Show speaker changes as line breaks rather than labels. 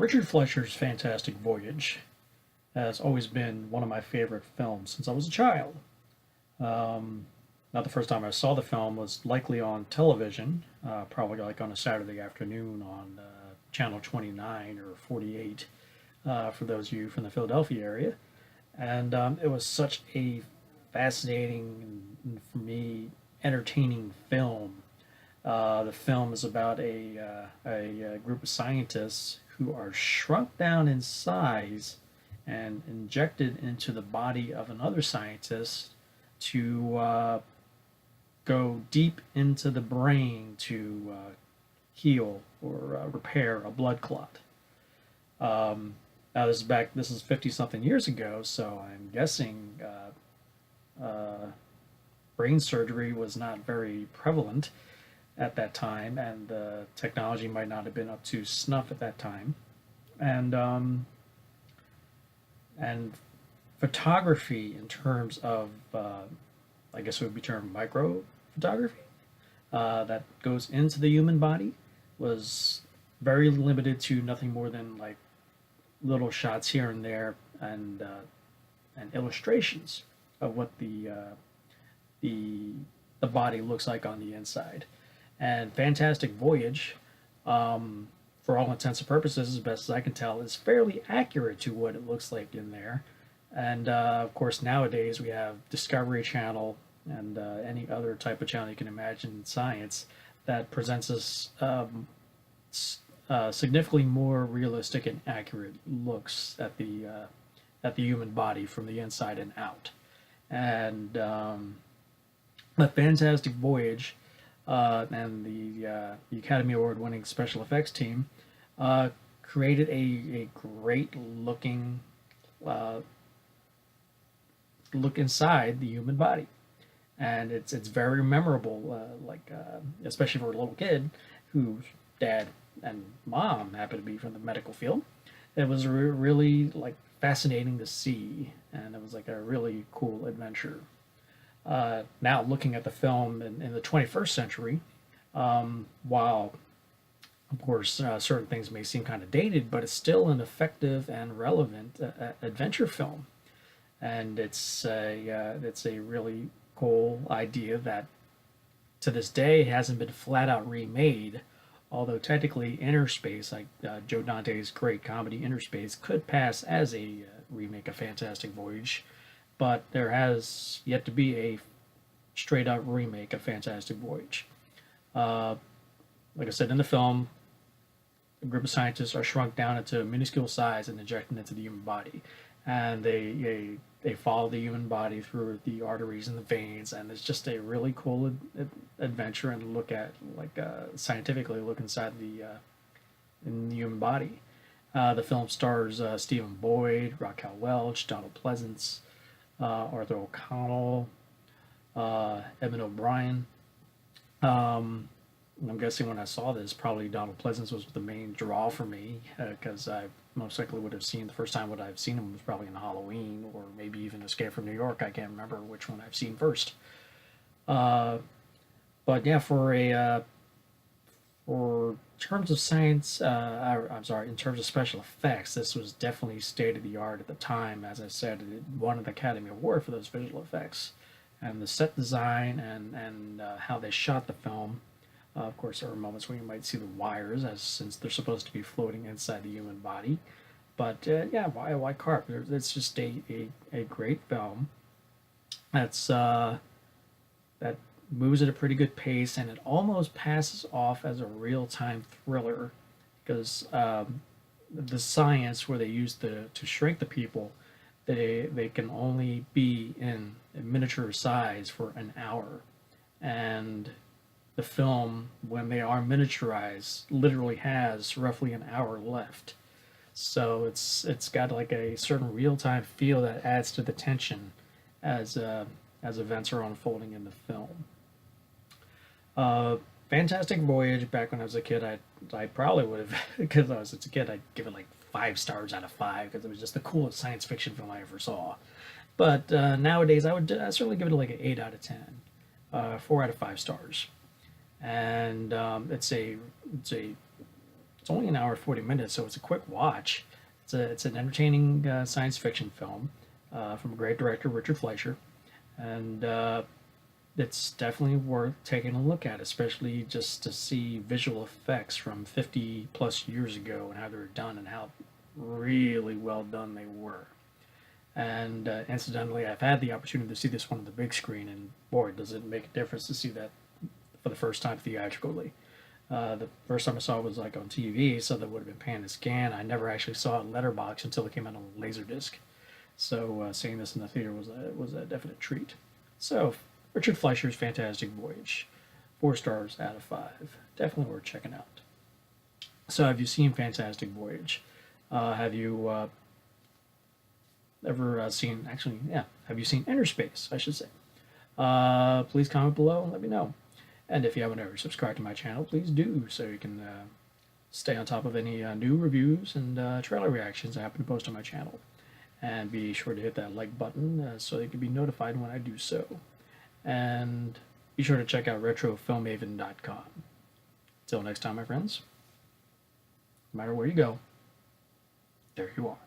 Richard Fleischer's Fantastic Voyage has always been one of my favorite films since I was a child. Um, Not the first time I saw the film was likely on television, probably like on a Saturday afternoon on Channel 29 or 48, for those of you from the Philadelphia area. And it was such a fascinating and, for me, entertaining film. The film is about a group of scientists who are shrunk down in size and injected into the body of another scientist to go deep into the brain to heal or repair a blood clot. Now this is 50 something years ago, so I'm guessing brain surgery was not very prevalent at that time, and the technology might not have been up to snuff at that time. And and photography in terms of, I guess it would be termed micro photography, that goes into the human body was very limited to nothing more than like little shots here and there and illustrations of what the the body looks like on the inside. And Fantastic Voyage, for all intents and purposes, as best as I can tell, is fairly accurate to what it looks like in there. And of course, nowadays we have Discovery Channel and any other type of channel you can imagine in science that presents us significantly more realistic and accurate looks at the human body from the inside and out. And the Fantastic Voyage and the Academy Award-winning special effects team created a great looking look inside the human body, and it's very memorable. Especially for a little kid whose dad and mom happened to be from the medical field. It was really like fascinating to see, and it was like a really cool adventure. Now looking at the film in the 21st century, while of course certain things may seem kind of dated, but it's still an effective and relevant adventure film, and it's a really cool idea that to this day hasn't been flat out remade. Although technically, Inner Space, like Joe Dante's great comedy Inner Space, could pass as a remake of Fantastic Voyage, but there has yet to be a straight up remake of Fantastic Voyage. Uh, like I said in the film, a group of scientists are shrunk down into a minuscule size and injected into the human body, and they follow the human body through the arteries and the veins, and it's just a really cool adventure and look at scientifically look inside in the human body. The film stars Stephen Boyd, Raquel Welch, Donald Pleasance, Arthur O'Connell, Evan O'Brien. I'm guessing when I saw this, probably Donald Pleasance was the main draw for me because I most likely would have seen the first time what I've seen him was probably in Halloween or maybe even Escape from New York. I can't remember which one I've seen first. But yeah, for terms of science, I'm sorry, in terms of special effects, this was definitely state of the art at the time. As I said, it won an Academy Award for those visual effects, and the set design and how they shot the film. Of course, there are moments where you might see the wires, as since they're supposed to be floating inside the human body. But yeah, why carp? It's just a great film. That's that moves at a pretty good pace, and it almost passes off as a real time thriller because the science where they use to shrink the people, they can only be in a miniature size for an hour, and the film, when they are miniaturized, literally has roughly an hour left. So it's got like a certain real time feel that adds to the tension as events are unfolding in the film. Fantastic Voyage. Back when I was a kid, I probably would have because I was a kid I'd give it like 5 stars out of 5 because it was just the coolest science fiction film I ever saw. But nowadays I certainly give it like an 8 out of 10, 4 out of 5 stars, and it's a It's only an hour and 40 minutes, so it's a quick watch. It's an entertaining science fiction film from a great director, Richard Fleischer, and it's definitely worth taking a look at, especially just to see visual effects from 50 plus years ago and how they were done and how really well done they were. And incidentally, I've had the opportunity to see this one on the big screen, and boy, does it make a difference to see that for the first time theatrically. The first time I saw it was like on TV, so that would have been pan and scan. I never actually saw it in letterbox until it came out on Laserdisc. So seeing this in the theater was a definite treat. So Richard Fleischer's Fantastic Voyage, 4 stars out of 5. Definitely worth checking out. So have you seen Fantastic Voyage? Have you ever seen? Actually, yeah. Have you seen Inner Space? I should say. Please comment below and let me know. And if you haven't ever subscribed to my channel, please do, so you can stay on top of any new reviews and trailer reactions I happen to post on my channel. And be sure to hit that like button so you can be notified when I do so. And be sure to check out retrofilmmaven.com. Till next time, my friends, no matter where you go, there you are.